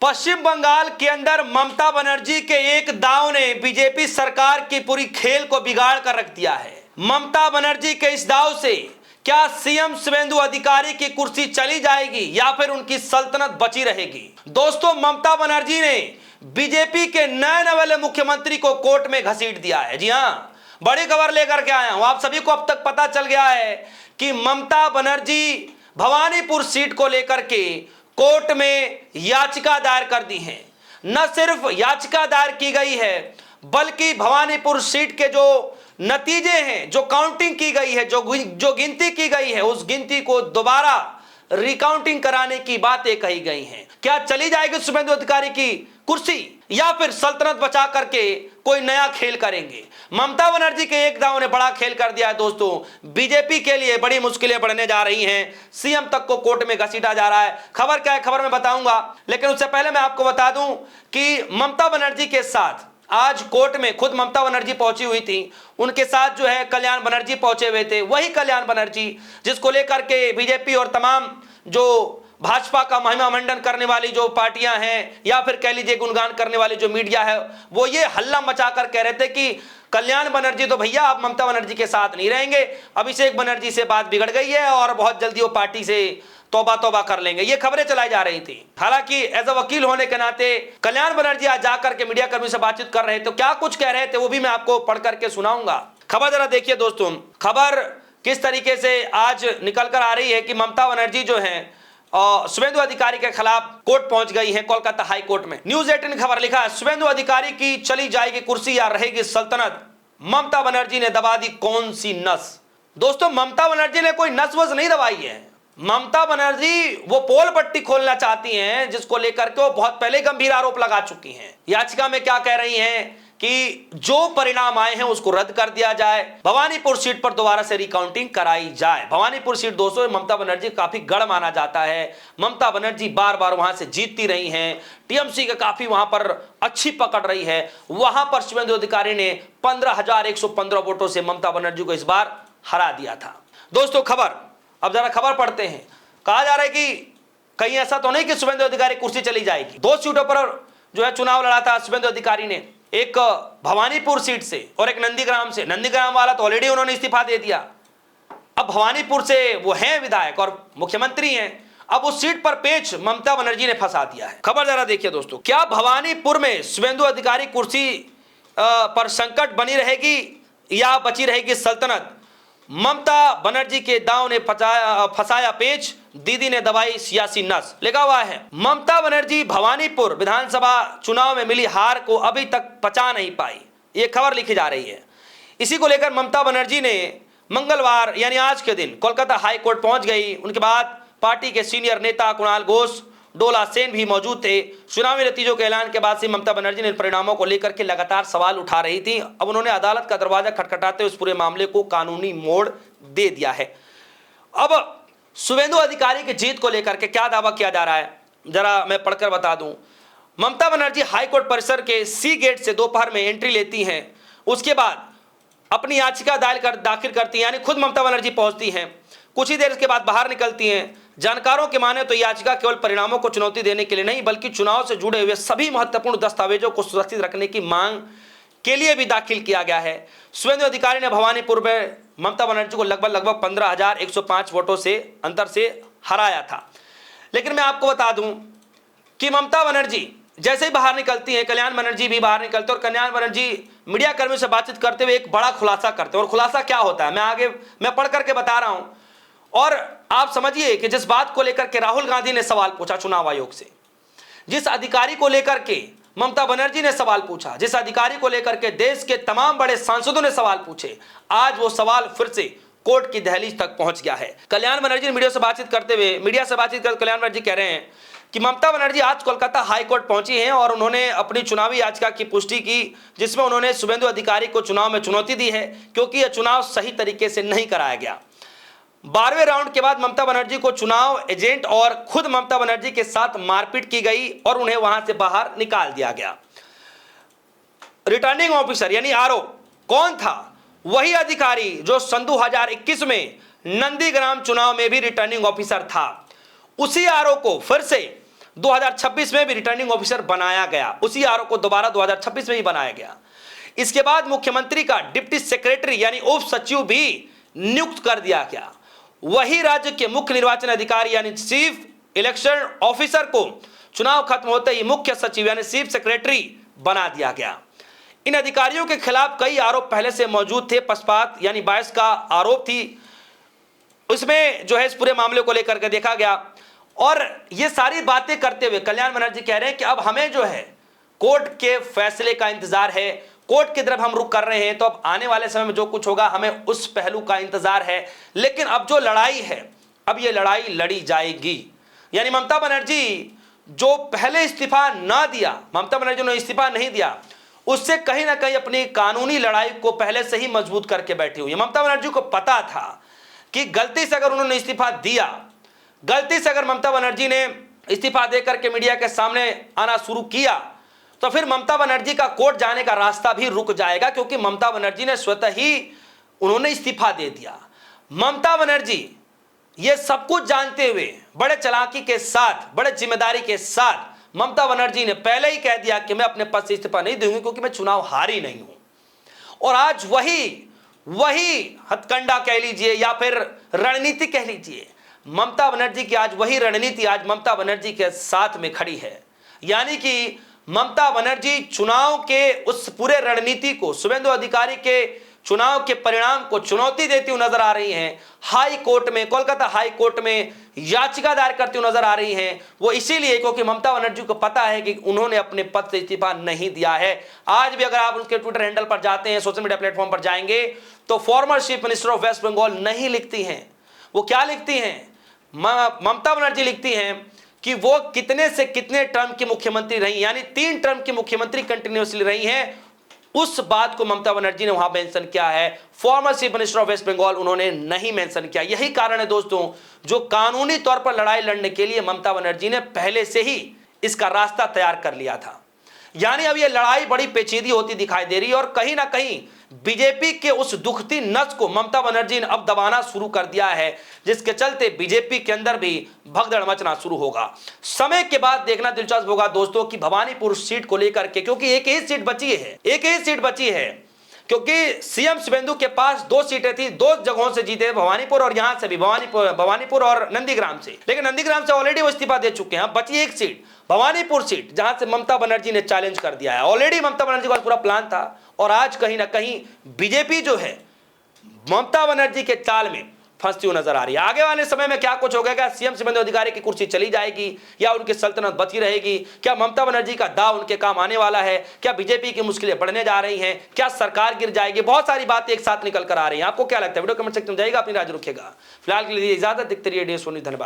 पश्चिम बंगाल के अंदर ममता बनर्जी के एक दांव ने बीजेपी सरकार की पूरी खेल को बिगाड़ कर रख दिया है। ममता बनर्जी के इस दांव से क्या सीएम शुवेंदु अधिकारी की कुर्सी चली जाएगी या फिर उनकी सल्तनत बची रहेगी? दोस्तों, ममता बनर्जी ने बीजेपी के नए नवेले मुख्यमंत्री को कोर्ट में घसीट दिया है। जी हाँ, बड़ी खबर लेकर के आया हूं। आप सभी को अब तक पता चल गया है कि ममता बनर्जी भवानीपुर सीट को लेकर के कोर्ट में याचिका दायर कर दी है। न सिर्फ याचिका दायर की गई है, बल्कि भवानीपुर सीट के जो नतीजे हैं, जो काउंटिंग की गई है, जो गिनती की गई है, उस गिनती को दोबारा रिकाउंटिंग कराने की बातें कही गई हैं। क्या चली जाएगी शुवेंदु अधिकारी की कुर्सी या फिर सल्तनत बचा करके कोई नया खेल करेंगे? ममता बनर्जी के एक दांव ने बड़ा खेल कर दिया है। दोस्तों, बीजेपी के लिए बड़ी मुश्किलें बढ़ने जा रही हैं। सीएम तक को कोर्ट में घसीटा जा रहा है। खबर क्या है, खबर में बताऊंगा, लेकिन उससे पहले मैं आपको बता दूं कि ममता बनर्जी के साथ आज कोर्ट में खुद ममता बनर्जी पहुंची हुई थी। उनके साथ जो है कल्याण बनर्जी पहुंचे हुए थे। वही कल्याण बनर्जी जिसको लेकर के बीजेपी और तमाम जो भाजपा का महिमा मंडन करने वाली जो पार्टियां हैं या फिर कह लीजिए गुणगान करने वाली जो मीडिया है, वो ये हल्ला मचाकर कह रहे थे कि कल्याण बनर्जी तो भैया आप ममता बनर्जी के साथ नहीं रहेंगे, अभिषेक बनर्जी से बात बिगड़ गई है और बहुत जल्दी वो पार्टी से तौबा कर लेंगे। ये खबरें चलाई जा रही थी। हालांकि एज अ वकील होने के नाते कल्याण बनर्जी आज जाकर के मीडिया कर्मी से बातचीत कर रहे थे। क्या कुछ कह रहे थे वो भी मैं आपको पढ़ करके सुनाऊंगा। खबर जरा देखिए दोस्तों, खबर किस तरीके से आज निकल कर आ रही है कि ममता बनर्जी जो है शुवेंदु अधिकारी के खिलाफ कोर्ट पहुंच गई है, कोलकाता हाई कोर्ट में। न्यूज 18 खबर लिखा है, शुवेंदु अधिकारी की चली जाएगी कुर्सी या रहेगी सल्तनत, ममता बनर्जी ने दबा दी कौन सी नस? दोस्तों, ममता बनर्जी ने कोई नस वस नहीं दबाई है। ममता बनर्जी वो पोल पट्टी खोलना चाहती हैं जिसको लेकर के वो बहुत पहले गंभीर आरोप लगा चुकी हैं। याचिका में क्या कह रही हैं कि जो परिणाम आए हैं उसको रद्द कर दिया जाए, भवानीपुर सीट पर दोबारा से रिकाउंटिंग कराई जाए। भवानीपुर सीट दोस्तों ममता बनर्जी काफी गढ़ माना जाता है। ममता बनर्जी बार बार वहां से जीतती रही हैं। टीएमसी का काफी वहां पर अच्छी पकड़ रही है। वहां पर शुवेंदु अधिकारी ने 15,115 वोटों से ममता बनर्जी को इस बार हरा दिया था। दोस्तों, खबर अब जरा खबर पढ़ते हैं। कहा जा रहा है कि कहीं ऐसा तो नहीं कि शुवेंदु अधिकारी कुर्सी चली जाएगी। 2 सीटों पर जो है चुनाव लड़ा था शुवेंदु अधिकारी ने, एक भवानीपुर सीट से और एक नंदीग्राम से। नंदीग्राम वाला तो ऑलरेडी उन्होंने इस्तीफा दे दिया। अब भवानीपुर से वो हैं विधायक और मुख्यमंत्री हैं। अब उस सीट पर पेच ममता बनर्जी ने फंसा दिया है। खबर जरा देखिए दोस्तों, क्या भवानीपुर में शुवेंदु अधिकारी कुर्सी पर संकट बनी रहेगी या बची रहेगी सल्तनत? ममता बनर्जी के दांव ने फंसाया पेच, दीदी ने दबाई सियासी नस। लिखा हुआ है, ममता बनर्जी भवानीपुर विधानसभा चुनाव में मिली हार को अभी तक पचा नहीं पाई। ये खबर लिखी जा रही है। इसी को लेकर ममता बनर्जी ने मंगलवार यानी आज के दिन कोलकाता हाई कोर्ट पहुंच गई। उनके बाद पार्टी के सीनियर नेता कुणाल घोष, डोला सेन भी मौजूद थे। चुनावी नतीजों के ऐलान के बाद से ममता बनर्जी ने परिणामों को लेकर के लगातार सवाल उठा रही थी। अब उन्होंने अदालत का दरवाजा खटखटाते हुए इस पूरे मामले को कानूनी मोड़ दे दिया है। अब शुवेंदु अधिकारी की जीत को लेकर के क्या दावा किया जा रहा है, जरा मैं पढ़कर बता दूं। ममता बनर्जी हाईकोर्ट परिसर के सी गेट से दोपहर में एंट्री लेती हैं। उसके बाद अपनी याचिका दाखिल करती हैं, यानी खुद ममता बनर्जी पहुंचती हैं। कुछ ही देर के बाद बाहर निकलती हैं। जानकारों के माने तो याचिका केवल परिणामों को चुनौती देने के लिए नहीं, बल्कि चुनाव से जुड़े हुए सभी महत्वपूर्ण दस्तावेजों को सुरक्षित रखने की मांग के लिए भी दाखिल किया गया है। शुवेंदु अधिकारी ने भवानीपुर में ममता बनर्जी को लगभग 15,105 वोटों से अंतर से हराया था। लेकिन मैं आपको बता दूं कि ममता बनर्जी जैसे ही बाहर निकलती है, कल्याण बनर्जी भी बाहर निकलते और कल्याण बनर्जी मीडिया कर्मियों से बातचीत करते हुए एक बड़ा खुलासा करते हैं। और खुलासा क्या होता है मैं पढ़ करके बता रहा हूं। और आप समझिए कि जिस बात को लेकर के राहुल गांधी ने सवाल पूछा चुनाव आयोग से, जिस अधिकारी को लेकर के ममता बनर्जी ने सवाल पूछा, जिस अधिकारी को लेकर के देश के तमाम बड़े सांसदों ने सवाल पूछे, आज वो सवाल फिर से कोर्ट की दहलीज तक पहुंच गया है। कल्याण बनर्जी ने मीडिया से बातचीत करते कल्याण बनर्जी कह रहे हैं कि ममता बनर्जी आज कोलकाता हाई कोर्ट पहुंची हैं और उन्होंने अपनी चुनावी याचिका की पुष्टि की, जिसमें उन्होंने शुवेंदु अधिकारी को चुनाव में चुनौती दी है क्योंकि यह चुनाव सही तरीके से नहीं कराया गया। 12वें राउंड के बाद ममता बनर्जी को चुनाव एजेंट और खुद ममता बनर्जी के साथ मारपीट की गई और उन्हें वहां से बाहर निकाल दिया गया। रिटर्निंग ऑफिसर यानी आरओ कौन था? वही अधिकारी जो सन 2021 में नंदीग्राम चुनाव में भी रिटर्निंग ऑफिसर था। उसी आरओ को फिर से 2026 में भी रिटर्निंग ऑफिसर बनाया गया, उसी आरोप को दोबारा 2026 में ही बनाया गया। इसके बाद मुख्यमंत्री का डिप्टी सेक्रेटरी यानी उप सचिव भी नियुक्त कर दिया गया। वही राज्य के मुख्य निर्वाचन अधिकारी यानी चीफ इलेक्शन ऑफिसर को चुनाव खत्म होते ही मुख्य सचिव यानी चीफ सेक्रेटरी बना दिया गया। इन अधिकारियों के खिलाफ कई आरोप पहले से मौजूद थे। पक्षपात यानी बायस का आरोप थी, उसमें जो है इस पूरे मामले को लेकर के देखा गया। और ये सारी बातें करते हुए कल्याण बनर्जी कह रहे हैं कि अब हमें जो है कोर्ट के फैसले का इंतजार है, कोर्ट की तरफ हम रुख कर रहे हैं, तो अब आने वाले समय में जो कुछ होगा हमें उस पहलू का इंतजार है। लेकिन अब जो लड़ाई है, अब ये लड़ाई लड़ी जाएगी। यानी ममता बनर्जी जो पहले इस्तीफा ना दिया, ममता बनर्जी ने इस्तीफा नहीं दिया, उससे कहीं ना कहीं अपनी कानूनी लड़ाई को पहले से ही मजबूत करके बैठी हुई है। ममता बनर्जी को पता था कि गलती से अगर उन्होंने इस्तीफा दिया, गलती से अगर ममता बनर्जी ने इस्तीफा देकर के मीडिया के सामने आना शुरू किया, तो फिर ममता बनर्जी का कोर्ट जाने का रास्ता भी रुक जाएगा, क्योंकि ममता बनर्जी ने स्वतः ही उन्होंने इस्तीफा दे दिया। ममता बनर्जी ये सब कुछ जानते हुए बड़े चालाकी के साथ, बड़े जिम्मेदारी के साथ ममता बनर्जी ने पहले ही कह दिया कि मैं अपने पद से इस्तीफा नहीं दूंगी, क्योंकि मैं चुनाव हारी नहीं हूं। और आज वही हथकंडा कह लीजिए या फिर रणनीति कह लीजिए, ममता बनर्जी की आज वही रणनीति आज ममता बनर्जी के साथ में खड़ी है। यानी कि ममता बनर्जी चुनाव के उस पूरे रणनीति को, शुभेंदु अधिकारी के चुनाव के परिणाम को चुनौती देती हुई नजर आ रही हैं। हाई कोर्ट में, कोलकाता हाई कोर्ट में याचिका दायर करती हुई नजर आ रही हैं। वो इसीलिए क्योंकि ममता बनर्जी को पता है कि उन्होंने अपने पद से इस्तीफा नहीं दिया है। आज भी अगर आप उनके ट्विटर हैंडल पर जाते हैं, सोशल मीडिया प्लेटफॉर्म पर जाएंगे, तो former chief minister of West Bengal नहीं लिखती हैं। वो क्या लिखती हैं? ममता बनर्जी लिखती हैं कि वो कितने से कितने टर्म की मुख्यमंत्री रही, यानी 3 टर्म की मुख्यमंत्री कंटिन्यूअसली रही हैं। उस बात को ममता बनर्जी ने वहां मेंशन किया है। Former chief minister of West Bengal उन्होंने नहीं मेंशन किया। यही कारण है दोस्तों, जो कानूनी तौर पर लड़ाई लड़ने के लिए ममता बनर्जी ने पहले से ही इसका रास्ता तैयार कर लिया था। यानी अब यह लड़ाई बड़ी पेचीदी होती दिखाई दे रही है और कहीं ना कहीं बीजेपी के उस दुखती नस को ममता बनर्जी ने अब दबाना शुरू कर दिया है, जिसके चलते बीजेपी के अंदर भी भगदड़ मचना शुरू होगा। समय के बाद देखना दिलचस्प होगा दोस्तों कि भवानीपुर सीट को लेकर के, क्योंकि एक ही सीट बची है, क्योंकि सीएम शुभेंदु के पास 2 सीटें थी, 2 जगहों से जीते, भवानीपुर और यहां से भी भवानीपुर और नंदीग्राम से। लेकिन नंदीग्राम से ऑलरेडी वो इस्तीफा दे चुके हैं। बची एक सीट, भवानीपुर सीट, जहां से ममता बनर्जी ने चैलेंज कर दिया है। ऑलरेडी ममता बनर्जी का पूरा प्लान था और आज कहीं ना कहीं बीजेपी जो है ममता बनर्जी के चाल में फंसती हुई नजर आ रही है। आगे वाले समय में क्या कुछ होगा? क्या सीएम शुभेंदु अधिकारी की कुर्सी चली जाएगी या उनकी सल्तनत बची रहेगी? क्या ममता बनर्जी का दाव उनके काम आने वाला है? क्या बीजेपी की मुश्किलें बढ़ने जा रही हैं? क्या सरकार गिर जाएगी? बहुत सारी बातें एक साथ निकल कर आ रही हैं। आपको क्या लगता है? वीडियो कमेंट सेक्शन में जाइएगा, अपनी राय रखिएगा। फिलहाल के लिए इजाजत, दिखते रहिए DS सोनी। धन्यवाद।